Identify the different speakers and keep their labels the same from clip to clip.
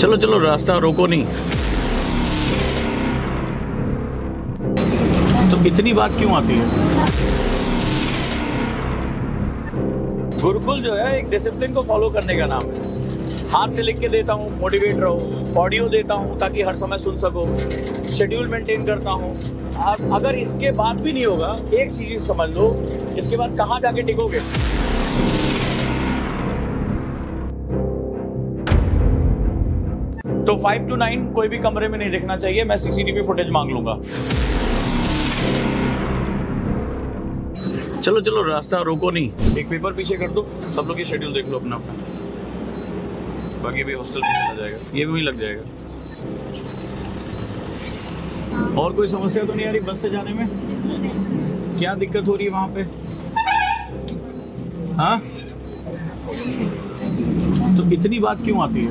Speaker 1: चलो चलो, रास्ता रोको नहीं। तो इतनी बात क्यों आती है? गुरुकुल जो है एक डिसिप्लिन को फॉलो करने का नाम है। हाथ से लिख के देता हूँ, मोटिवेट रहो, ऑडियो देता हूँ ताकि हर समय सुन सको, शेड्यूल मेंटेन करता हूँ। अगर इसके बाद भी नहीं होगा, एक चीज समझ लो, इसके बाद कहाँ जाके टिकोगे? तो 5 to 9 कोई भी कमरे में नहीं दिखना चाहिए। मैं सीसीटीवी फुटेज मांग लूंगा। चलो चलो, रास्ता रोको नहीं। एक पेपर पीछे कर दो, सब लोग ये शेड्यूल देख लो अपना अपना। बाकी भी हॉस्टल में चला जाएगा, ये भी वहीं लग जाएगा। और कोई समस्या तो नहीं आ रही बस से जाने में? क्या दिक्कत हो रही है वहां पे? हाँ, तो इतनी बात क्यों आती है?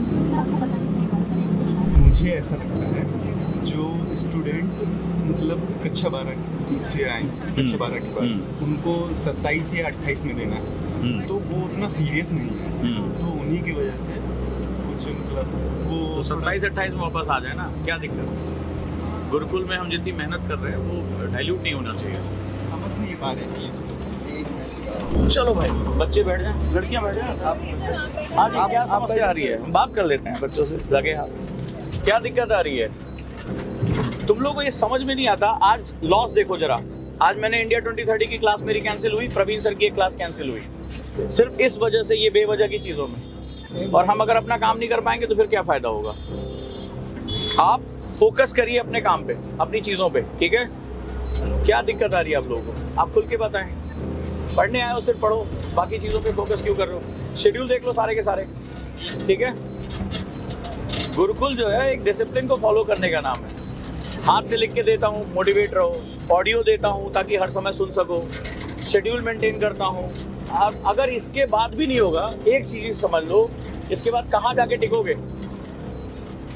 Speaker 2: मुझे ऐसा लगता है जो स्टूडेंट मतलब कक्षा 12 से आए, कक्षा 12 के बाद उनको 27 या 28 में देना है, तो वो उतना सीरियस नहीं है। तो उन्हीं की वजह से कुछ मतलब वो
Speaker 1: तो 27-28 में वापस आ जाए ना, क्या दिक्कत है? गुरुकुल में हम जितनी मेहनत कर रहे हैं वो डाइल्यूट नहीं होना चाहिए।
Speaker 2: समझ नहीं पा रहे चीज़।
Speaker 1: चलो भाई, बच्चे बैठ जाएं, लड़कियां बैठ जाएं। आज क्या समस्या आ रही है, हम बात कर लेते हैं बच्चों से। लगे हाथ, क्या दिक्कत आ रही है? तुम लोगों को ये समझ में नहीं आता। आज लॉस देखो जरा। आज मैंने इंडिया 2030 की क्लास मेरी कैंसिल हुई, प्रवीण सर की एक क्लास कैंसिल हुई, सिर्फ इस वजह से, ये बेवजह की चीजों में। और हम अगर अपना काम नहीं कर पाएंगे तो फिर क्या फायदा होगा? आप फोकस करिए अपने काम पे, अपनी चीजों पे, ठीक है? क्या दिक्कत आ रही है आप लोगों को? आप खुल के बताएं। पढ़ने आए हो सिर्फ पढ़ो, बाकी चीजों पे फोकस क्यों कर रहे हो? शेड्यूल देख लो सारे के सारे, ठीक है? गुरुकुल जो है एक डिसिप्लिन को फॉलो करने का नाम है। हाथ से लिख के देता हूँ, मोटिवेट रहो, ऑडियो देता हूँ ताकि हर समय सुन सको, शेड्यूल मेंटेन करता हूँ। अगर इसके बाद भी नहीं होगा, एक चीज समझ लो, इसके बाद कहाँ जाके टिकोगे?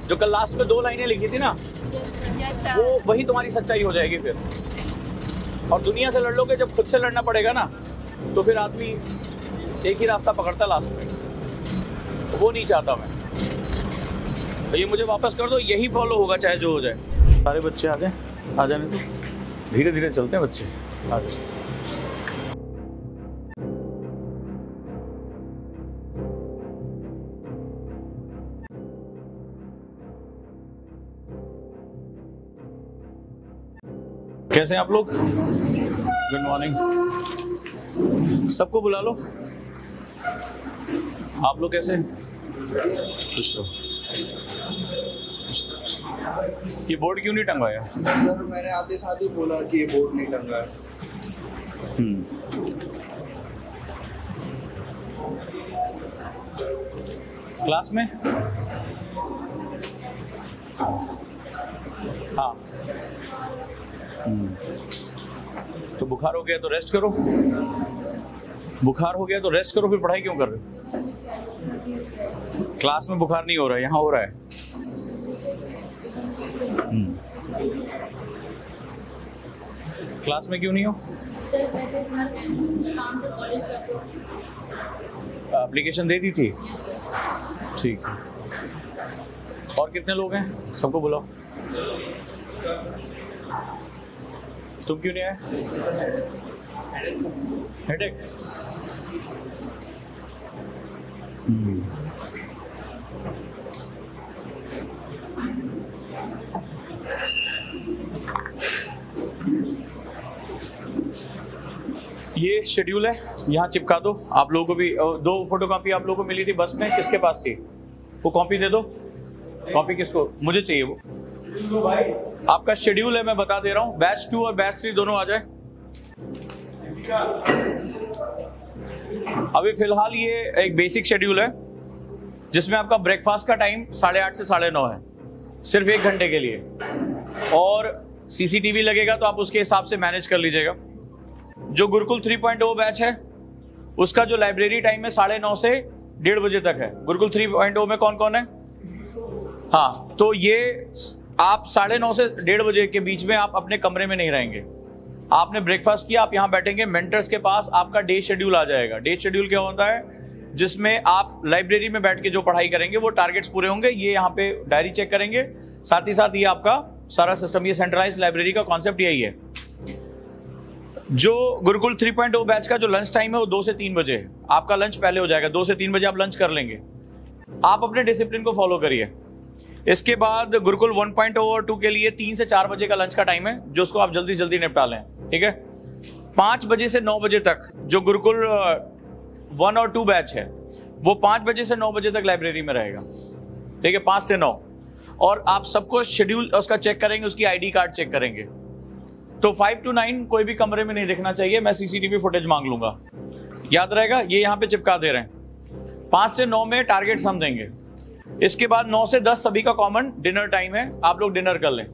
Speaker 1: जो कल लास्ट में 2 लाइनें लिखी थी ना, वो वही तुम्हारी सच्चाई हो जाएगी फिर। और दुनिया से लड़ लोगे, जब खुद से लड़ना पड़ेगा ना, तो फिर आदमी एक ही रास्ता पकड़ता लास्ट में। वो नहीं चाहता मैं। तो ये मुझे वापस कर दो, यही फॉलो होगा चाहे जो हो जाए। सारे बच्चे आ जाए, आ जाने दो, धीरे धीरे चलते हैं बच्चे, आ जाए। कैसे हैं आप लोग? Good morning. सबको बुला लो। आप लोग कैसे? खुश रहो। ये बोर्ड क्यों नहीं टंगाया?
Speaker 3: सर मैंने आते साथ ही बोला कि ये बोर्ड नहीं टंगा है।
Speaker 1: क्लास में? हाँ। तो बुखार हो गया तो रेस्ट करो। बुखार हो गया तो रेस्ट करो, फिर पढ़ाई क्यों कर रहे हो? क्लास में बुखार नहीं हो रहा है, यहाँ हो रहा है। क्लास में क्यों नहीं हो? एप्लीकेशन दे दी थी? ठीक है। और कितने लोग हैं? सबको बुलाओ। तुम क्यों नहीं आए? हेडेक? ये शेड्यूल है, यहाँ चिपका दो। आप लोगों को भी 2 फोटोकॉपी आप लोगों को मिली थी बस में, किसके पास थी? वो कॉपी दे दो। कॉपी किसको? मुझे चाहिए वो। आपका शेड्यूल है, मैं बता दे रहा हूँ। बैच 2 और बैच 3 दोनों आ जाए। अभी फिलहाल ये एक बेसिक शेड्यूल है जिसमें आपका ब्रेकफास्ट का टाइम 8:30 से 9:30 है, सिर्फ 1 घंटे के लिए। और सीसीटीवी लगेगा तो आप उसके हिसाब से मैनेज कर लीजिएगा। जो गुरुकुल 3.0 बैच है उसका जो लाइब्रेरी टाइम है 9:30 से 1:30 बजे तक है। गुरुकुल 3.0 में कौन कौन है? हाँ, तो ये आप 9:30 से 1:30 बजे के बीच में आप अपने कमरे में नहीं रहेंगे। आपने ब्रेकफास्ट किया, आप यहाँ बैठेंगे, मेंटर्स के पास आपका डे शेड्यूल आ जाएगा। डे शेड्यूल क्या होता है? जिसमें आप लाइब्रेरी में बैठ के जो पढ़ाई करेंगे वो टारगेट्स पूरे होंगे। ये यहाँ पे डायरी चेक करेंगे, साथ ही साथ ये आपका सारा सिस्टम, ये सेंट्रलाइज्ड लाइब्रेरी का कॉन्सेप्ट यही है। जो गुरुकुल 3.0 बैच का जो लंच टाइम है वो 2 से 3 बजे है। आपका लंच पहले हो जाएगा, 2 से 3 बजे आप लंच कर लेंगे। आप अपने डिसिप्लिन को फॉलो करिए। इसके बाद गुरुकुल 1.0 और 2 के लिए 3 से 4 बजे का लंच का टाइम है, जो उसको आप जल्दी जल्दी निपटा लें, ठीक है। 5 बजे से 9 बजे तक जो गुरुकुल 1 और 2 बैच है वो 5 बजे से 9 बजे तक लाइब्रेरी में रहेगा, ठीक है, 5 से 9। और आप सबको शेड्यूल उसका चेक करेंगे, उसकी आईडी कार्ड चेक करेंगे। तो 5 to 9 कोई भी कमरे में नहीं दिखना चाहिए, मैं सीसीटीवी फुटेज मांग लूंगा, याद रहेगा। ये यहाँ पे चिपका दे रहे हैं। 5 से 9 में टारगेट्स हम देंगे। इसके बाद 9 से 10 सभी का कॉमन डिनर टाइम है, आप लोग डिनर कर लें।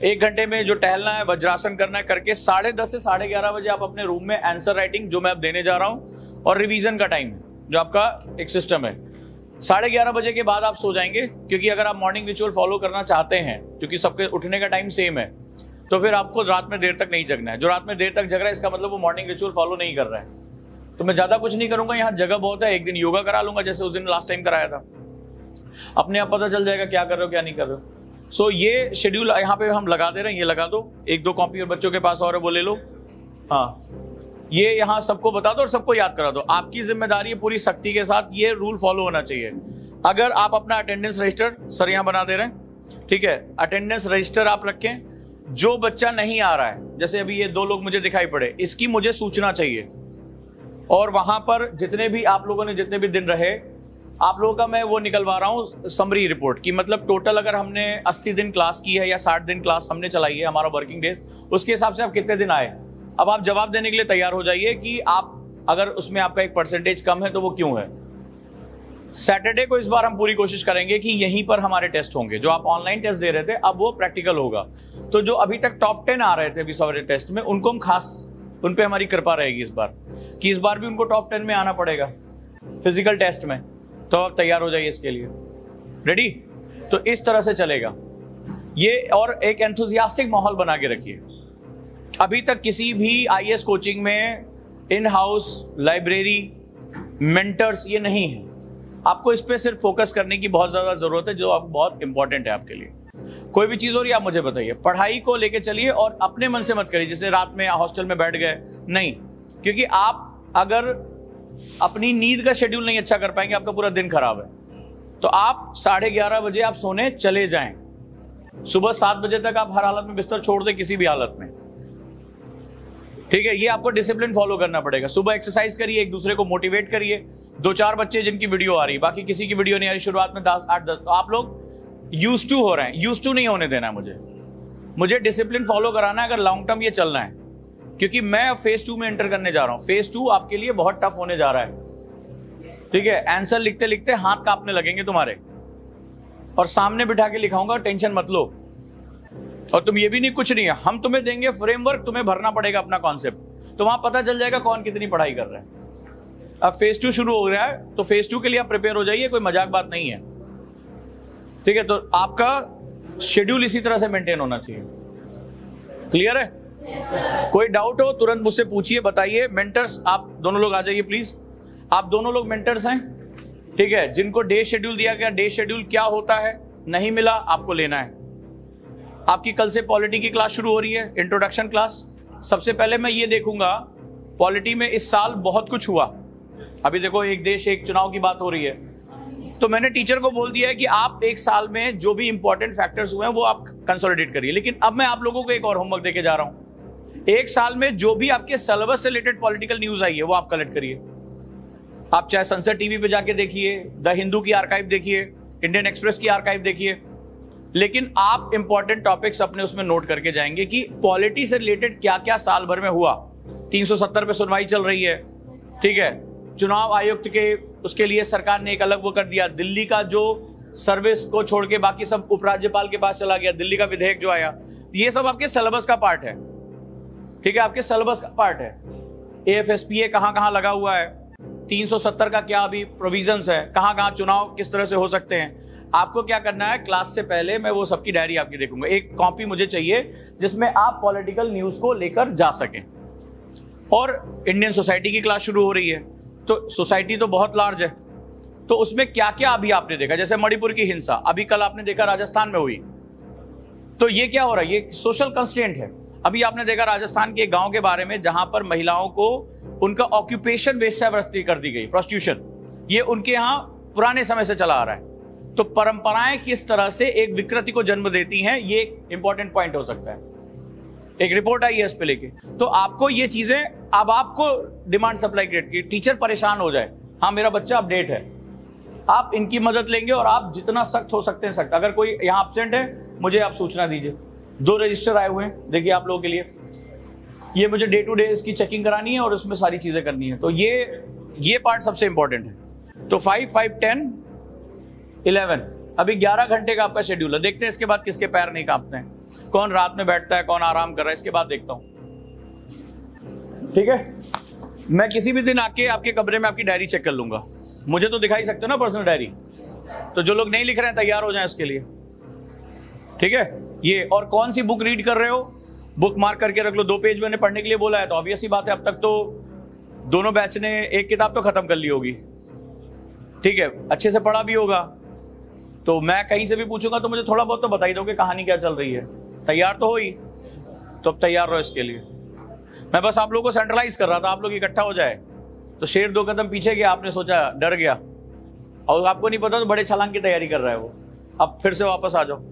Speaker 1: 1 घंटे में जो टहलना है, वज्रासन करना है करके 10:30 से 11:30 बजे आप अपने रूम में आंसर राइटिंग जो मैं अब देने जा रहा हूं, और रिवीजन का टाइम है जो आपका एक सिस्टम है। 11:30 बजे के बाद आप सो जाएंगे, क्योंकि अगर आप मॉर्निंग रिचुअल फॉलो करना चाहते हैं, क्योंकि सबके उठने का टाइम सेम है, तो फिर आपको रात में देर तक नहीं जगना है। जो रात में देर तक जग रहा है इसका मतलब वो मॉर्निंग रिचुअल फॉलो नहीं कर रहा है। तो मैं ज्यादा कुछ नहीं करूंगा, यहाँ जगह बहुत है, एक दिन योगा करा लूंगा जैसे उस दिन लास्ट टाइम कराया था। अपने आप पता चल जाएगा क्या कर रहे हो क्या नहीं कर रहे हो। सो ये शेड्यूल यहाँ पे हम लगा दे रहे हैं, ये लगा दो। 1-2 कॉपी और बच्चों के पास और है वो ले लो। हाँ, ये यहाँ सबको बता दो और सबको याद करा दो। आपकी जिम्मेदारी है पूरी सख्ती के साथ, ये रूल फॉलो होना चाहिए। अगर आप अपना अटेंडेंस रजिस्टर सर यहाँ बना दे रहे हैं, ठीक है, अटेंडेंस रजिस्टर आप रखें। जो बच्चा नहीं आ रहा है, जैसे अभी ये 2 लोग मुझे दिखाई पड़े, इसकी मुझे सूचना चाहिए। और वहां पर जितने भी आप लोगों ने जितने भी दिन रहे, आप लोगों का मैं वो निकलवा रहा हूं समरी रिपोर्ट की। मतलब टोटल अगर हमने 80 दिन क्लास की है या 60 दिन क्लास हमने चलाई है, हमारा वर्किंग डे, उसके हिसाब से आप कितने दिन आए। अब आप जवाब देने के लिए तैयार हो जाइए कि आप अगर उसमें आपका एक परसेंटेज कम है तो वो क्यों है। सैटरडे को इस बार हम पूरी कोशिश करेंगे कि यहीं पर हमारे टेस्ट होंगे। जो आप ऑनलाइन टेस्ट दे रहे थे अब वो प्रैक्टिकल होगा। तो जो अभी तक टॉप 10 आ रहे थे अभी सारे टेस्ट में, उनको हम खास, उन पे हमारी कृपा रहेगी इस बार, कि इस बार भी उनको टॉप 10 में आना पड़ेगा फिजिकल टेस्ट में। तो आप तैयार हो जाइए इसके लिए। रेडी? तो इस तरह से चलेगा ये। और एक एंथुजियास्टिक माहौल बना के रखिए। अभी तक किसी भी आईएएस कोचिंग में इन हाउस लाइब्रेरी मेंटर्स ये नहीं है। आपको इस पे सिर्फ फोकस करने की बहुत ज्यादा जरूरत है, जो आप बहुत इंपॉर्टेंट है आपके लिए। कोई भी चीज हो रही है आप मुझे बताइए। पढ़ाई को लेके चलिए और अपने मन से मत करिए जैसे रात में हॉस्टल में बैठ गए, नहीं। क्योंकि आप अगर अपनी नींद का शेड्यूल नहीं अच्छा कर पाएंगे, आपका पूरा दिन खराब है। तो आप 11:30 बजे आप सोने चले जाएं। सुबह 7 बजे तक आप हर हालत में बिस्तर छोड़ दें, किसी भी हालत में, ठीक है। ये आपको डिसिप्लिन फॉलो करना पड़ेगा। सुबह एक्सरसाइज करिए, एक दूसरे को मोटिवेट करिए। 2-4 बच्चे जिनकी वीडियो आ रही है, बाकी किसी की वीडियो नहीं आ रही, शुरुआत में 8-10, तो आप लोग यूज्ड टू हो रहे हैं। यूज्ड टू नहीं होने देना मुझे डिसिप्लिन फॉलो कराना है अगर लॉन्ग टर्म ये चलना है। क्योंकि मैं फेज 2 में एंटर करने जा रहा हूं। फेज 2 आपके लिए बहुत टफ होने जा रहा है, ठीक है। आंसर लिखते लिखते हाथ कांपने लगेंगे तुम्हारे, और सामने बिठा के लिखाऊंगा, टेंशन मत लो। और तुम ये भी नहीं, कुछ नहीं है, हम तुम्हें देंगे फ्रेमवर्क, तुम्हें भरना पड़ेगा अपना कॉन्सेप्ट। तो वहां पता चल जाएगा कौन कितनी पढ़ाई कर रहा है। अब फेज 2 शुरू हो रहा है, तो फेज 2 के लिए आप प्रिपेयर हो जाइए, कोई मजाक बात नहीं है, ठीक है। तो आपका शेड्यूल इसी तरह से मेंटेन होना चाहिए। क्लियर है? कोई डाउट हो तुरंत मुझसे पूछिए, बताइए। मेंटर्स आप दोनों लोग आ जाइए प्लीज। आप दोनों लोग मेंटर्स हैं, ठीक है। जिनको डे शेड्यूल दिया गया, डे शेड्यूल क्या होता है नहीं मिला, आपको लेना है। आपकी कल से पॉलिटी की क्लास शुरू हो रही है, इंट्रोडक्शन क्लास। सबसे पहले मैं ये देखूंगा पॉलिटी में इस साल बहुत कुछ हुआ। अभी देखो, एक देश एक चुनाव की बात हो रही है, तो मैंने टीचर को बोल दिया है कि आप एक साल में जो भी इंपॉर्टेंट फैक्टर्स हुए हैं वो आप कंसोलिडेट करिए। लेकिन अब मैं आप लोगों को एक और होमवर्क देके जा रहा हूं। एक साल में जो भी आपके सिलेबस से रिलेटेड पॉलिटिकल न्यूज आई है वो आप कलेक्ट करिए। आप चाहे संसद टीवी पे जाके देखिए, द हिंदू की आर्काइव देखिए, इंडियन एक्सप्रेस की आर्काइव देखिए, लेकिन आप इंपॉर्टेंट टॉपिक्स अपने उसमें नोट करके जाएंगे कि पॉलिटी से रिलेटेड क्या क्या साल भर में हुआ। 370 पे सुनवाई चल रही है, ठीक है। चुनाव आयुक्त के उसके लिए सरकार ने एक अलग वो कर दिया। दिल्ली का जो सर्विस को छोड़ के बाकी सब उपराज्यपाल के पास चला गया। दिल्ली का विधेयक जो आया, ये सब आपके सिलेबस का पार्ट है, ठीक है, आपके सिलेबस का पार्ट है। AFSPA कहां कहां लगा हुआ है, 370 का क्या अभी प्रोविजंस है, कहां कहां चुनाव किस तरह से हो सकते हैं। आपको क्या करना है, क्लास से पहले मैं वो सबकी डायरी आपकी देखूंगा। एक कॉपी मुझे चाहिए जिसमें आप पॉलिटिकल न्यूज को लेकर जा सकें। और इंडियन सोसाइटी की क्लास शुरू हो रही है, तो सोसाइटी तो बहुत लार्ज है, तो उसमें क्या क्या अभी आपने देखा, जैसे मणिपुर की हिंसा अभी कल आपने देखा राजस्थान में हुई, तो ये क्या हो रहा है, ये सोशल कंस्ट्रेंट है। अभी आपने देखा राजस्थान के गांव के बारे में जहां पर महिलाओं को उनका ऑक्यूपेशन वेश्यावृत्ति कर दी गई, प्रोस्टिट्यूशन, ये उनके यहां पुराने समय से चला आ रहा है। तो परंपराएं किस तरह से एक विकृति को जन्म देती हैं, ये एक इंपॉर्टेंट पॉइंट हो सकता है। एक रिपोर्ट आई है इस पे लेके, तो आपको ये चीजें, अब आपको डिमांड सप्लाई क्रिएट की, टीचर परेशान हो जाए, हाँ मेरा बच्चा अपडेट है, आप इनकी मदद लेंगे और आप जितना सख्त हो सकते हैं सख्त। अगर कोई यहाँ एब्सेंट है मुझे आप सूचना दीजिए, 2 रजिस्टर आए हुए हैं, देखिए आप लोगों के लिए, ये मुझे डे टू डे इसकी चेकिंग करानी है और उसमें सारी चीजें करनी है, तो ये पार्ट सबसे इंपॉर्टेंट है। तो 5, 5, 10, 11 अभी 11 घंटे का आपका शेड्यूल है। देखते हैं इसके बाद किसके पैर नहीं कांपते हैं, कौन रात में बैठता है, कौन आराम कर रहा है, इसके बाद देखता हूं। ठीक है, मैं किसी भी दिन आके आपके कमरे में आपकी डायरी चेक कर लूंगा, मुझे तो दिखाई सकते हो ना पर्सनल डायरी, तो जो लोग नहीं लिख रहे हैं तैयार हो जाएं इसके लिए। ठीक है, ये और कौन सी बुक रीड कर रहे हो, बुक मार्क करके रख लो। 2 पेज मैंने पढ़ने के लिए बोला है, तो ऑब्वियस ही बात है अब तक तो दोनों बैच ने एक किताब तो खत्म कर ली होगी। ठीक है, अच्छे से पढ़ा भी होगा, तो मैं कहीं से भी पूछूंगा तो मुझे थोड़ा बहुत तो बता ही दोगे कहानी क्या चल रही है। तैयार तो हो ही, तो अब तैयार रहो इसके लिए। मैं बस आप लोगों को सेंट्रलाइज कर रहा था, आप लोग इकट्ठा हो जाए। तो शेर 2 कदम पीछे गया, आपने सोचा डर गया, और आपको नहीं पता तो बड़े छलांग की तैयारी कर रहा है वो। अब फिर से वापस आ जाओ।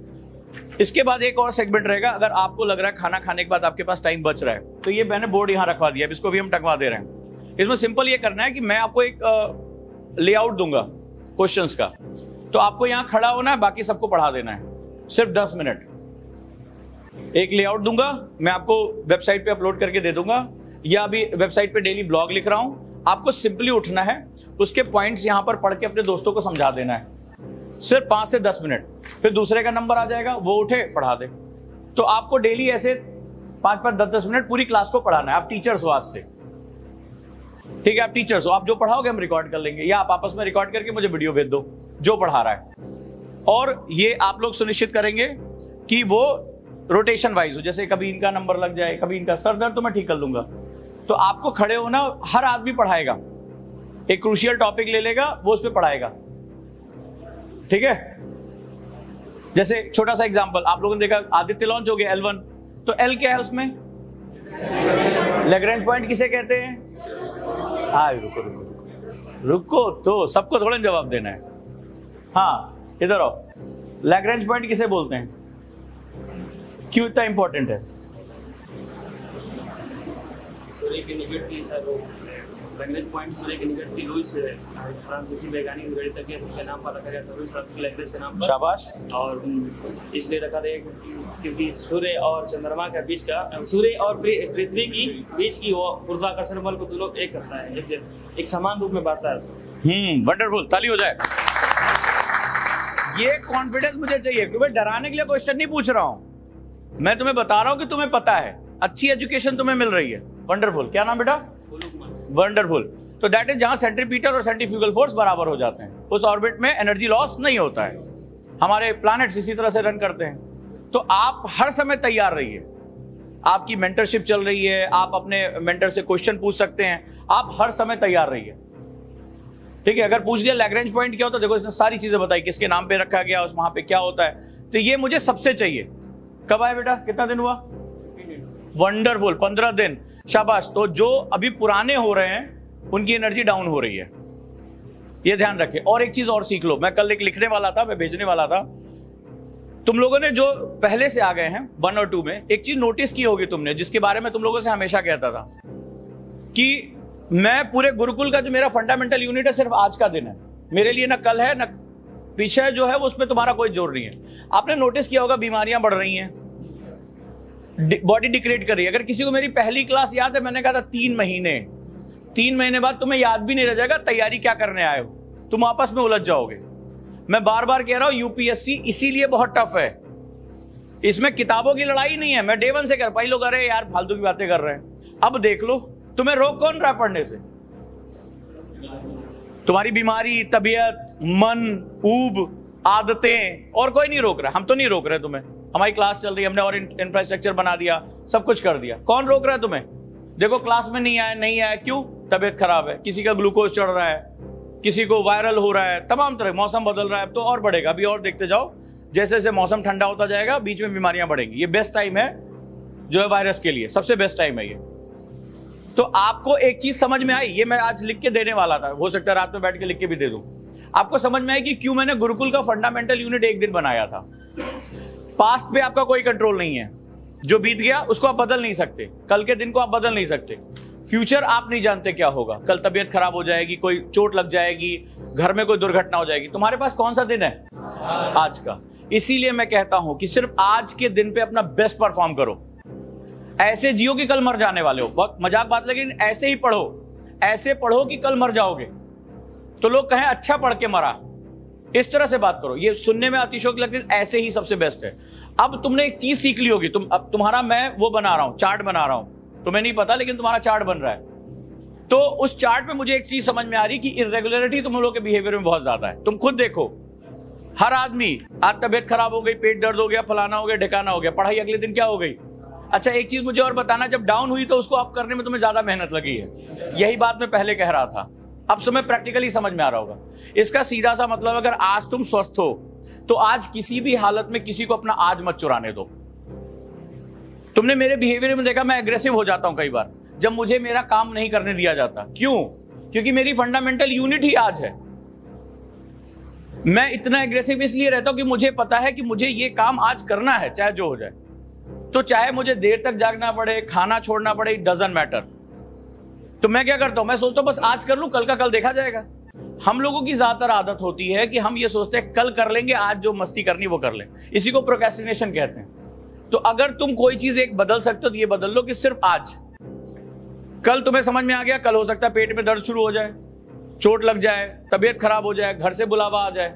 Speaker 1: इसके बाद एक और सेगमेंट रहेगा, अगर आपको लग रहा है खाना खाने के बाद आपके पास टाइम बच रहा है, तो ये मैंने बोर्ड यहां रखवा दिया, इसको भी हम टंगवा दे रहे हैं। इसमें सिंपल ये करना है कि मैं आपको एक लेआउट दूंगा क्वेश्चंस का, तो आपको यहां खड़ा होना है, बाकी सबको पढ़ा देना है, सिर्फ 10 मिनट। एक लेआउट दूंगा, मैं आपको वेबसाइट पे अपलोड करके दे दूंगा, या अभी वेबसाइट पे डेली ब्लॉग लिख रहा हूं, आपको सिंपली उठना है, उसके पॉइंट्स यहां पर पढ़ के अपने दोस्तों को समझा देना है, सिर्फ 5 से 10 मिनट। फिर दूसरे का नंबर आ जाएगा, वो उठे पढ़ा दे। तो आपको डेली ऐसे 5-5, 10-10 मिनट पूरी क्लास को पढ़ाना है। आप टीचर्स हो आज से, ठीक है, आप टीचर्स हो, आप जो पढ़ाओगे हम रिकॉर्ड कर लेंगे, या आप आपस में रिकॉर्ड करके मुझे वीडियो भेज दो जो पढ़ा रहा है। और ये आप लोग सुनिश्चित करेंगे कि वो रोटेशन वाइज हो, जैसे कभी इनका नंबर लग जाए, कभी इनका। सर दर्द तो मैं ठीक कर लूंगा, तो आपको खड़े होना, हर आदमी पढ़ाएगा, एक क्रूशियल टॉपिक ले लेगा, वो उस पर पढ़ाएगा। ठीक है, जैसे छोटा सा एग्जांपल, आप लोगों ने देखा आदित्य लॉन्च हो गया L1, तो L क्या है उसमें, लैग्रेंज पॉइंट किसे कहते हैं? रुको रुको रुको रुको, तो सबको थोड़ा जवाब देना है। हाँ इधर आओ, लैग्रेंज पॉइंट किसे बोलते हैं, क्यों इतना इंपॉर्टेंट है?
Speaker 4: सूर्य के निकट की लैग्रेंज पॉइंट, सूर्य के निकट की लुईस फ्रांसीसी वैज्ञानिक गणितज्ञ के नाम पर रखा गया था, लुईस फ्रांसीसी लैग्रेंज के नाम पर।
Speaker 1: शाबाश। और
Speaker 4: इसलिए रखा था क्योंकि सूर्य और चंद्रमा के बीच का, सूर्य और पृथ्वी की बीच की वो गुरुत्वाकर्षण बल को दोनों एक करता है, एक समान रूप में बांटता है।
Speaker 1: वंडरफुल, ताली हो जाए। ये कॉन्फिडेंस मुझे चाहिए, क्योंकि डराने के लिए क्वेश्चन नहीं पूछ रहा हूं, मैं तुम्हें बता रहा हूं कि तुम्हें पता है, अच्छी एजुकेशन तुम्हें मिल रही है। वंडरफुल। क्या नाम बेटा? वंडरफुल। तो दैट इज जहां सेंट्रीपिटल और सेंट्रीफ्यूगल फोर्स बराबर हो जाते हैं, उस ऑर्बिट में एनर्जी लॉस नहीं होता है। हमारे प्लैनेट्स इसी तरह से रन करते हैं। तो आप हर समय तैयार रहिए, आपकी मेंटरशिप चल रही है, आप अपने मेंटर से क्वेश्चन पूछ सकते हैं, आप हर समय तैयार रहिए। ठीक है, अगर पूछ लिया लैग्रेंज पॉइंट क्या होता है, देखो इसने सारी चीजें बताई, किसके नाम पे रखा गया, उस वहां पे क्या होता है, तो ये मुझे सबसे चाहिए। कब आए बेटा, कितना दिन हुआ? वंडरफुल, 15 दिन, शाबाश। तो जो अभी पुराने हो रहे हैं उनकी एनर्जी डाउन हो रही है, ये ध्यान रखें। और एक चीज और सीख लो, मैं कल एक लिखने वाला था, मैं भेजने वाला था, तुम लोगों ने जो पहले से आ गए हैं 1 और 2 में, एक चीज नोटिस की होगी तुमने, जिसके बारे में तुम लोगों से हमेशा कहता था कि मैं पूरे गुरुकुल का जो मेरा फंडामेंटल यूनिट है सिर्फ आज का दिन है, मेरे लिए ना कल है ना पीछे जो है, वो उसमें तुम्हारा कोई जोर नहीं है। आपने नोटिस किया होगा बीमारियां बढ़ रही हैं, बॉडी डिग्रेड कर रही है। अगर किसी को मेरी पहली क्लास याद है, मैंने कहा था 3 महीने बाद तुम्हें याद भी नहीं रह जाएगा तैयारी क्या करने आए हो, तुम आपस में उलझ जाओगे। मैं बार बार कह रहा हूं यूपीएससी इसीलिए बहुत टफ है, इसमें किताबों की लड़ाई नहीं है। मैं डे 1 से कर पाई, लोग अरे यार फालतू की बातें कर रहे हैं, अब देख लो तुम्हें रोक कौन रहा है पढ़ने से? तुम्हारी बीमारी, तबीयत, मन, ऊब, आदतें, और कोई नहीं रोक रहा। हम तो नहीं रोक रहे तुम्हें, हमारी क्लास चल रही है, हमने और इंफ्रास्ट्रक्चर बना दिया, सब कुछ कर दिया, कौन रोक रहा है तुम्हें? देखो क्लास में नहीं आया, क्यों? तबीयत खराब है, किसी का ग्लूकोज चढ़ रहा है, किसी को वायरल हो रहा है, तमाम तरह, मौसम बदल रहा है तो और बढ़ेगा। अभी और देखते जाओ, जैसे जैसे मौसम ठंडा होता जाएगा बीच में बीमारियां बढ़ेंगी। ये बेस्ट टाइम है जो है वायरस के लिए, सबसे बेस्ट टाइम है ये। तो आपको एक चीज समझ में आई, ये मैं आज लिख के देने वाला था, हो सकता है रात में बैठ के लिख के भी दे दूं। आपको समझ में आई कि क्यों मैंने गुरुकुल का फंडामेंटल यूनिट एक दिन बनाया था। पास्ट पे आपका कोई कंट्रोल नहीं है, जो बीत गया उसको आप बदल नहीं सकते, कल के दिन को आप बदल नहीं सकते, फ्यूचर आप नहीं जानते क्या होगा, कल तबीयत खराब हो जाएगी, कोई चोट लग जाएगी, घर में कोई दुर्घटना हो जाएगी, तुम्हारे पास कौन सा दिन है? आज का। इसीलिए मैं कहता हूं कि सिर्फ आज के दिन पे अपना बेस्ट परफॉर्म करो। ऐसे जियो कि कल मर जाने वाले हो, बहुत मजाक बात, लेकिन ऐसे ही पढ़ो, ऐसे पढ़ो कि कल मर जाओगे तो लोग कहें अच्छा पढ़ के मरा। इस तरह से बात करो, ये सुनने में अतिशयोक्ति लगती है, ऐसे ही सबसे बेस्ट है। अब तुमने एक चीज सीख ली होगी, अब तुम्हारा मैं वो बना रहा हूं, चार्ट बना रहा हूं, तुम्हें नहीं पता लेकिन तुम्हारा चार्ट बन रहा है। तो उस चार्ट में मुझे एक चीज समझ में आ रही कि इरेगुलरिटी तुम लोगों के बिहेवियर में बहुत ज्यादा है। तुम खुद देखो, हर आदमी, आज तबीयत खराब हो गई, पेट दर्द हो गया, फलाना हो गया, ढिकाना हो गया, पढ़ाई अगले दिन क्या हो गई। अच्छा एक चीज मुझे और बताना, जब डाउन हुई तो उसको अप करने में तुम्हें ज्यादा मेहनत लगी है, यही बात मैं पहले कह रहा था, अब समय प्रैक्टिकली समझ में आ रहा होगा। इसका सीधा सा मतलब, अगर आज तुम स्वस्थ हो तो आज किसी भी हालत में किसी को अपना आज मत चुराने दो। तुमने मेरे बिहेवियर में देखा, मैं एग्रेसिव हो जाता हूं कई बार जब मुझे मेरा काम नहीं करने दिया जाता। क्यों? क्योंकि मेरी फंडामेंटल यूनिट ही आज है। मैं इतना एग्रेसिव इसलिए रहता हूं कि मुझे पता है कि मुझे ये काम आज करना है, चाहे जो हो जाए। तो चाहे मुझे देर तक जागना पड़े, खाना छोड़ना पड़े, इट डजंट मैटर। तो मैं क्या करता हूं, मैं सोचता हूं बस आज कर लूं, कल का कल देखा जाएगा। हम लोगों की ज्यादातर आदत होती है कि हम ये सोचते हैं कल कर लेंगे, आज जो मस्ती करनी वो कर लें। इसी को प्रोक्रेस्टिनेशन कहते हैं। तो अगर तुम कोई चीज एक बदल सकते हो तो ये बदल लो कि सिर्फ आज। कल तुम्हें समझ में आ गया, कल हो सकता है पेट में दर्द शुरू हो जाए, चोट लग जाए, तबीयत खराब हो जाए, घर से बुलावा आ जाए,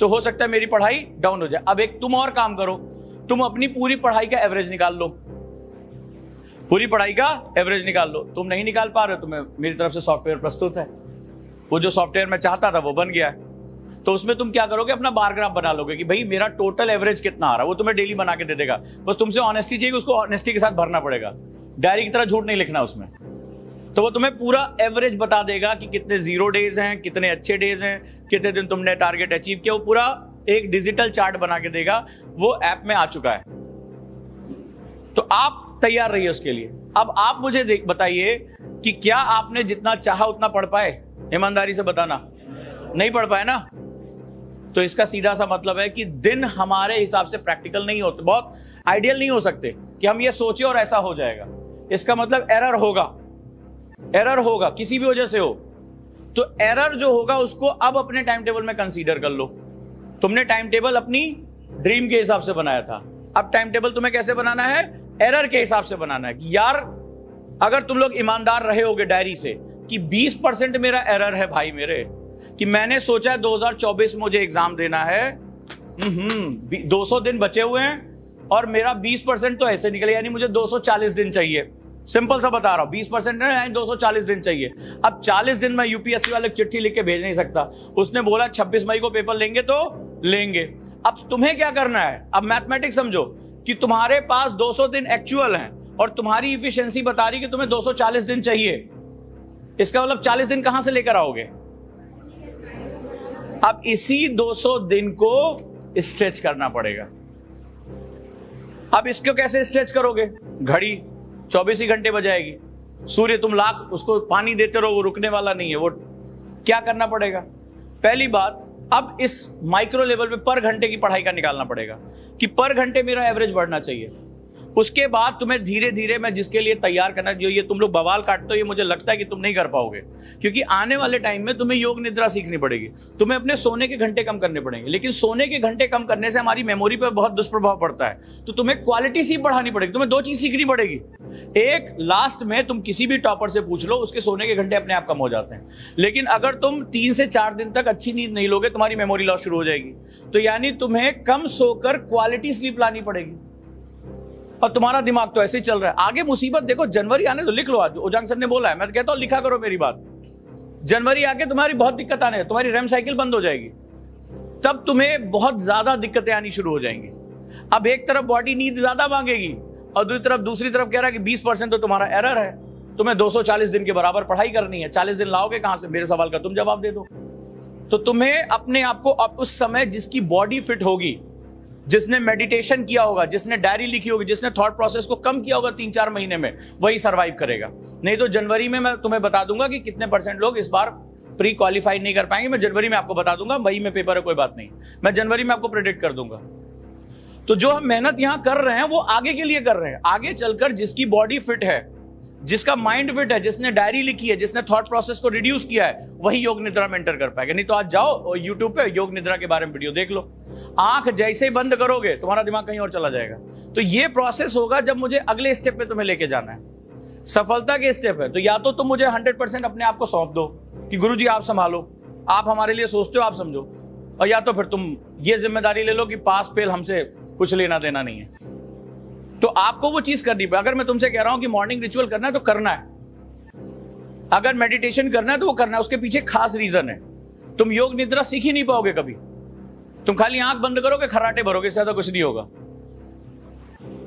Speaker 1: तो हो सकता है मेरी पढ़ाई डाउन हो जाए। अब एक तुम और काम करो, तुम अपनी पूरी पढ़ाई का एवरेज निकाल लो, पूरी पढ़ाई का एवरेज निकाल लो। तुम नहीं निकाल पा रहे हो, तुम्हें मेरी तरफ से सॉफ्टवेयर प्रस्तुत है, वो जो सॉफ्टवेयर मैं चाहता था वो बन गया है। तो उसमें तुम क्या करोगे, अपना बार ग्राफ बना लोगे कि भाई मेरा टोटल एवरेज कितना आ रहा है, वो तुम्हें डेली बना के दे देगा। बस तुमसे ऑनेस्टी चाहिए, उसको ऑनेस्टी के साथ भरना पड़ेगा, डायरी की तरह झूठ नहीं लिखना उसमें। तो वो तुम्हें पूरा एवरेज बता देगा कि कितने 0 डेज हैं, कितने अच्छे डेज हैं, कितने दिन तुमने टारगेट अचीव किया, वो पूरा एक डिजिटल चार्ट बना के देगा। वो ऐप में आ चुका है, तो आप तैयार रहिए उसके लिए। अब आप मुझे बताइए कि क्या आपने जितना चाहा उतना पढ़ पाए? ईमानदारी से बताना, नहीं पढ़ पाए ना? तो इसका सीधा सा मतलब है कि दिन हमारे हिसाब से प्रैक्टिकल नहीं होते, बहुत आइडियल नहीं हो सकते कि हम ये सोचे और ऐसा हो जाएगा। इसका मतलब एरर होगा, एरर होगा, किसी भी वजह से हो। तो एरर जो होगा उसको अब अपने टाइम टेबल में कंसीडर कर लो। तुमने टाइम टेबल अपनी ड्रीम के हिसाब से बनाया था, अब टाइम टेबल तुम्हें कैसे बनाना है? एरर के हिसाब से बनाना है। कि यार अगर तुम लोग ईमानदार रहे होगे डायरी से कि 20% मेरा एरर है भाई मेरे, कि मैंने सोचा है 2024 में मुझे एग्जाम देना है, 200 दिन बचे हुए हैं और मेरा 20% तो ऐसे निकले, यानी मुझे 240 दिन चाहिए। सिंपल सा बता रहा हूं, 20% है यानी 240 दिन चाहिए। अब 40 दिन में यूपीएससी वाले चिट्ठी लिख के भेज नहीं सकता। उसने बोला 26 मई को पेपर लेंगे तो लेंगे। अब तुम्हें क्या करना है? अब मैथमेटिक्स समझो कि तुम्हारे पास 200 दिन एक्चुअल हैं और तुम्हारी इफिशिएंसी बता रही कि तुम्हें 240 दिन चाहिए। इसका मतलब 40 दिन कहां से लेकर आओगे? अब इसी 200 दिन को स्ट्रेच करना पड़ेगा। अब इसको कैसे स्ट्रेच करोगे? घड़ी 24 ही घंटे बजाएगी, सूर्य तुम लाख उसको पानी देते रहो, वो रुकने वाला नहीं है। वो क्या करना पड़ेगा? पहली बात, अब इस माइक्रो लेवल पे पर घंटे की पढ़ाई का निकालना पड़ेगा कि पर घंटे मेरा एवरेज बढ़ना चाहिए। उसके बाद तुम्हें धीरे धीरे मैं जिसके लिए तैयार करना, जो ये तुम लोग बवाल काटते हो, ये मुझे लगता है कि तुम नहीं कर पाओगे, क्योंकि आने वाले टाइम में तुम्हें योग निद्रा सीखनी पड़ेगी, तुम्हें अपने सोने के घंटे कम करने पड़ेंगे। लेकिन सोने के घंटे कम करने से हमारी मेमोरी पर बहुत दुष्प्रभाव पड़ता है। तो तुम्हें क्वालिटी सीख बढ़ानी पड़ेगी, तुम्हें 2 चीज सीखनी पड़ेगी। एक, लास्ट में तुम किसी भी टॉपर से पूछ लो, उसके सोने के घंटे अपने आप कम हो जाते हैं। लेकिन अगर तुम 3 से 4 दिन तक अच्छी नींद नहीं लोगे, तुम्हारी मेमोरी लॉस शुरू हो जाएगी। तो यानी तुम्हें कम सोकर क्वालिटी स्लीप लानी पड़ेगी। और तुम्हारा दिमाग तो ऐसे ही चल रहा है। आगे मुसीबत देखो, जनवरी आने तो लिख लो। आज ओजांग सर ने बोला है, मैं कहता हूं लिखा करो मेरी बात। जनवरी आके तुम्हारी बहुत दिक्कत आने, तुम्हारी रेम साइकिल बंद हो जाएगी, तब तुम्हें बहुत ज्यादा दिक्कतें आनी शुरू हो जाएंगी। अब एक तरफ बॉडी नींद ज्यादा मांगेगी और दूसरी तरफ कह रहा है कि 20% तो तुम्हारा एरर है। तुम्हें 240 दिन के बराबर पढ़ाई करनी है, 40 दिन लाओगे कहां से? मेरे सवाल का तुम जवाब दे दो। तो तुम्हें अपने आप को अब उस समय जिसकी बॉडी फिट होगी, जिसने मेडिटेशन किया होगा, जिसने डायरी लिखी होगी, जिसने थॉट प्रोसेस को कम किया होगा 3-4 महीने में, वही सरवाइव करेगा। नहीं तो जनवरी में मैं तुम्हें बता दूंगा कि कितने % लोग इस बार प्री क्वालिफाई नहीं कर पाएंगे। मैं जनवरी में आपको बता दूंगा, मई में पेपर है, कोई बात नहीं, मैं जनवरी में आपको प्रेडिक्ट कर दूंगा। तो जो हम मेहनत यहां कर रहे हैं वो आगे के लिए कर रहे हैं। आगे चलकर जिसकी बॉडी फिट है, जिसका माइंड फिट है, जिसने डायरी लिखी है, जिसने थॉट प्रोसेस को रिड्यूस किया है, वही योग निद्रा में एंटर कर पाएगा। नहीं तो आज जाओ यूट्यूब पे योग निद्रा के बारे में वीडियो देख लो, आंख जैसे ही बंद करोगे तुम्हारा दिमाग कहीं और चला जाएगा। तो ये प्रोसेस होगा जब मुझे अगले स्टेप पे तुम्हें लेके जाना है, सफलता के स्टेप है। तो या तो तुम मुझे 100% अपने आप को सौंप दो कि गुरुजी आप संभालो, आप हमारे लिए सोचते हो, आप समझो, और या तो फिर तुम ये जिम्मेदारी ले लो कि पास फेल हमसे कुछ लेना देना नहीं है। तो आपको वो चीज करनी है। अगर मैं तुमसे कह रहा हूं कि मॉर्निंग रिचुअल करना है तो करना है, अगर मेडिटेशन करना है तो वो करना है, उसके पीछे खास रीजन है। तुम योग निद्रा सीख ही नहीं पाओगे कभी, तुम खाली आंख बंद करोगे, खर्राटे भरोगे, इससे ज्यादा कुछ नहीं होगा।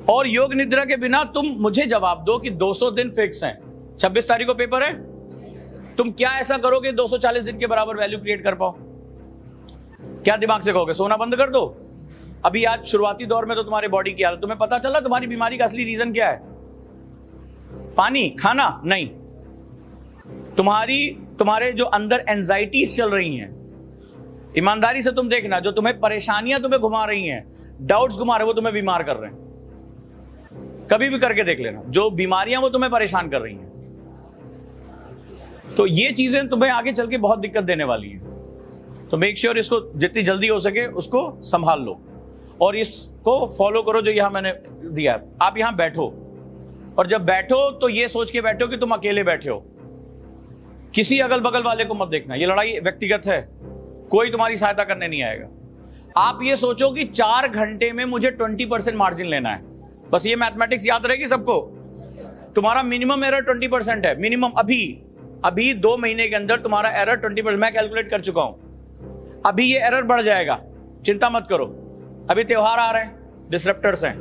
Speaker 1: और योग निद्रा के बिना तुम मुझे जवाब दो कि 200 दिन फिक्स हैं, 26 तारीख को पेपर है, तुम क्या ऐसा करोगे 240 दिन के बराबर वैल्यू क्रिएट कर पाओ? क्या दिमाग से कहोगे सोना बंद कर दो? अभी आज शुरुआती दौर में तो तुम्हारे बॉडी की हालत, तुम्हें पता चला तुम्हारी बीमारी का असली रीजन क्या है? पानी, खाना नहीं, तुम्हारे जो अंदर एंजाइटीज चल रही हैं, ईमानदारी से तुम देखना, जो तुम्हें परेशानियां तुम्हें घुमा रही हैं, डाउट्स घुमा रहे, वो तुम्हें बीमार कर रहे हैं। कभी भी करके देख लेना, जो बीमारियां वो तुम्हें परेशान कर रही हैं। तो ये चीजें तुम्हें आगे चल के बहुत दिक्कत देने वाली हैं। तो मेक श्योर इसको जितनी जल्दी हो सके उसको संभाल लो और इसको फॉलो करो जो यहां मैंने दिया है। आप यहां बैठो और जब बैठो तो ये सोच के बैठो कि तुम अकेले बैठे हो, किसी अगल बगल वाले को मत देखना। ये लड़ाई व्यक्तिगत है, कोई तुम्हारी सहायता करने नहीं आएगा। आप ये सोचो कि 4 घंटे में मुझे 20% मार्जिन लेना है, बस ये मैथमेटिक्स याद रहेगी सबको। तुम्हारा मिनिमम एरर 20% है, मिनिमम। अभी 2 महीने के अंदर तुम्हारा एरर 20%, मैं कैलकुलेट कर चुका हूं। अभी ये एरर बढ़ जाएगा, चिंता मत करो। अभी त्योहार आ रहे हैं, डिसरप्टर्स हैं,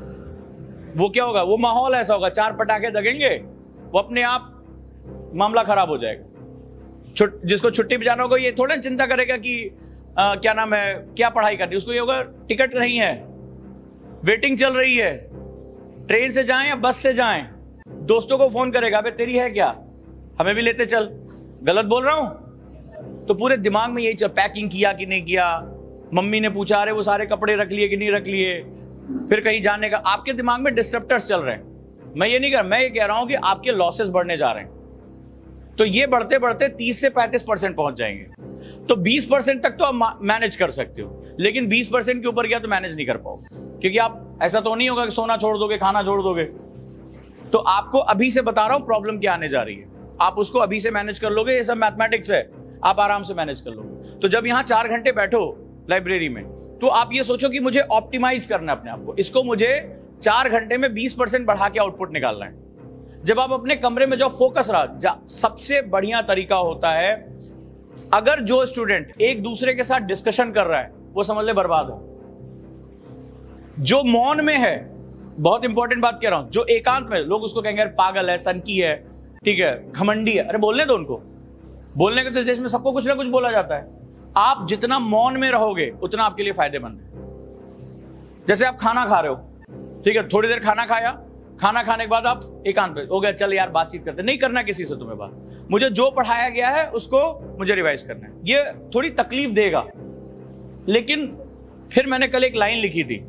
Speaker 1: वो क्या होगा, वो माहौल ऐसा होगा, 4 पटाखे दगेंगे, वो अपने आप मामला खराब हो जाएगा। जिसको छुट्टी पे जाना होगा ये थोड़ा चिंता करेगा कि क्या नाम है, क्या पढ़ाई करनी, उसको ये होगा टिकट नहीं है, वेटिंग चल रही है, ट्रेन से जाएं या बस से जाएं। दोस्तों को फोन करेगा, अबे तेरी है क्या, हमें भी लेते चल। गलत बोल रहा हूं? तो पूरे दिमाग में यही चल, पैकिंग किया कि नहीं किया, मम्मी ने पूछा अरे वो सारे कपड़े रख लिए कि नहीं रख लिए, फिर कहीं जाने का, आपके दिमाग में डिस्ट्रप्टर्स चल रहे हैं। मैं ये नहीं कर, मैं ये कह रहा हूं कि आपके लॉसेस बढ़ने जा रहे हैं। तो ये बढ़ते बढ़ते 30 से 35% पहुंच जाएंगे। तो 20% तक तो आप मैनेज कर सकते हो, लेकिन 20% के ऊपर गया तो मैनेज नहीं कर पाओगे, क्योंकि आप ऐसा तो नहीं होगा कि सोना छोड़ दोगे, खाना छोड़ दोगे। तो आपको अभी से बता रहा हूं प्रॉब्लम क्या आने जा रही है, आप उसको अभी से मैनेज कर लोगे। ये सब मैथमेटिक्स है, आप आराम से मैनेज कर लोगे। तो जब यहां 4 घंटे बैठो लाइब्रेरी में, तो आप ये सोचो कि मुझे ऑप्टिमाइज करना है अपने आप को, इसको मुझे 4 घंटे में 20% बढ़ा के आउटपुट निकालना है। जब आप अपने कमरे में जाओ, फोकस रहा, सबसे बढ़िया तरीका होता है, अगर जो स्टूडेंट एक दूसरे के साथ डिस्कशन कर रहा है वो समझ ले बर्बाद है। जो मौन में है, बहुत इंपॉर्टेंट बात कह रहा हूं, जो एकांत में, लोग उसको कहेंगे पागल है, सनकी है, ठीक है, घमंडी है। अरे बोलने दो उनको, बोलने के तो देश में सबको कुछ ना कुछ बोला जाता है। आप जितना मौन में रहोगे उतना आपके लिए फायदेमंद है। जैसे आप खाना खा रहे हो, ठीक है, थोड़ी देर खाना खाया, खाना खाने के बाद आप एकांत पे हो गया, चल यार बातचीत करते, नहीं करना किसी से तुम्हें बात, मुझे जो पढ़ाया गया है उसको मुझे रिवाइज करना है। ये थोड़ी तकलीफ देगा, लेकिन फिर मैंने कल एक लाइन लिखी थी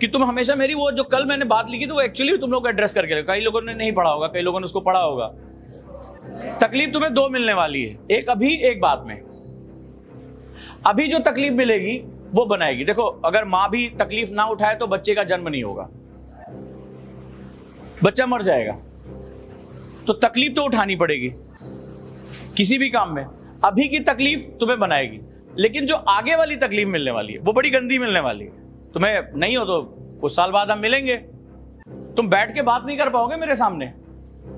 Speaker 1: कि तुम हमेशा मेरी वो जो कल मैंने बात लिखी थी वो एक्चुअली तुम लोग एड्रेस करके, कई लोगों ने नहीं पढ़ा होगा, कई लोगों ने उसको पढ़ा होगा। तकलीफ तुम्हें 2 मिलने वाली है, एक अभी, एक बाद में। अभी जो तकलीफ मिलेगी वो बनाएगी। देखो, अगर मां भी तकलीफ ना उठाए तो बच्चे का जन्म नहीं होगा, बच्चा मर जाएगा। तो तकलीफ तो उठानी पड़ेगी किसी भी काम में। अभी की तकलीफ तुम्हें बनाएगी, लेकिन जो आगे वाली तकलीफ मिलने वाली है वो बड़ी गंदी मिलने वाली है। तुम्हें नहीं हो तो कुछ साल बाद हम मिलेंगे, तुम बैठ के बात नहीं कर पाओगे मेरे सामने,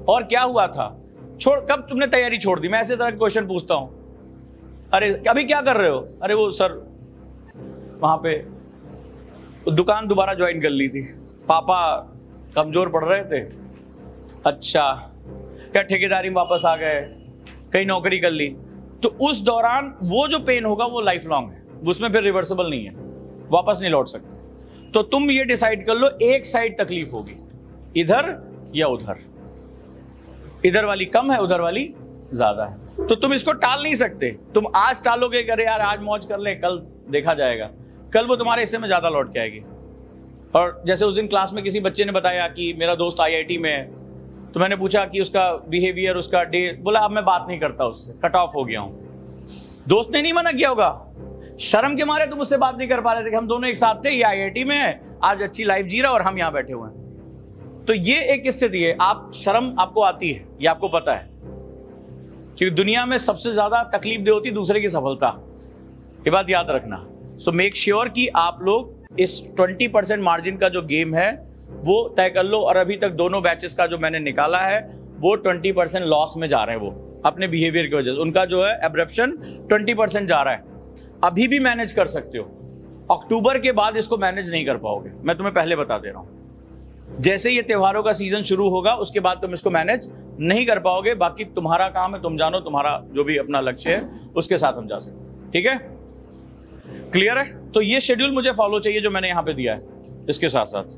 Speaker 1: और क्या हुआ था, छोड़, कब तुमने तैयारी छोड़ दी। मैं ऐसे तरह के क्वेश्चन पूछता हूं, अरे अभी क्या कर रहे हो, अरे वो सर वहां पे दुकान दोबारा ज्वाइन कर ली थी, पापा कमजोर पड़ रहे थे। अच्छा, क्या ठेकेदारी में वापस आ गए, कहीं नौकरी कर ली, तो उस दौरान वो जो पेन होगा वो लाइफ लॉन्ग है, उसमें फिर रिवर्सिबल नहीं है, वापस नहीं लौट सकते। तो तुम ये डिसाइड कर लो, एक साइड तकलीफ होगी, इधर या उधर, इधर वाली कम है, उधर वाली ज्यादा है, तो तुम इसको टाल नहीं सकते। तुम आज टालोगे, करे यार आज मौज कर ले, कल देखा जाएगा, कल वो तुम्हारे हिस्से में ज्यादा लौट के आएगी। और जैसे उस दिन क्लास में किसी बच्चे ने बताया कि मेरा दोस्त IIT में है, तो मैंने पूछा कि उसका बिहेवियर, उसका डे, बोला अब मैं बात नहीं करता उससे, कट ऑफ हो गया हूं। दोस्त ने नहीं मना किया होगा, शर्म के मारे तुम उससे बात नहीं कर पा रहे थे कि हम दोनों एक साथ थे, ये IIT में है, आज अच्छी लाइफ जी रहा और हम यहां बैठे हुए हैं। तो ये एक स्थिति है, आप शर्म आपको आती है, ये आपको पता है, क्योंकि दुनिया में सबसे ज्यादा तकलीफ दे होती दूसरे की सफलता, ये बात याद रखना। सो मेक श्योर कि आप लोग इस 20% मार्जिन का जो गेम है वो तय कर लो। और अभी तक दोनों बैचेस का जो मैंने निकाला है वो 20% लॉस में जा रहे हैं, वो अपने बिहेवियर की वजह से, उनका जो है एब्रप्शन 20% जा रहा है। अभी भी मैनेज कर सकते हो, अक्टूबर के बाद इसको मैनेज नहीं कर पाओगे, मैं तुम्हें पहले बता दे रहा हूं। जैसे ये त्योहारों का सीजन शुरू होगा उसके बाद तुम इसको मैनेज नहीं कर पाओगे। बाकी तुम्हारा काम है, तुम जानो, तुम्हारा जो भी अपना लक्ष्य है उसके साथ हम जा सकते। ठीक है, क्लियर है? तो ये शेड्यूल मुझे फॉलो चाहिए जो मैंने यहां पे दिया है, इसके साथ साथ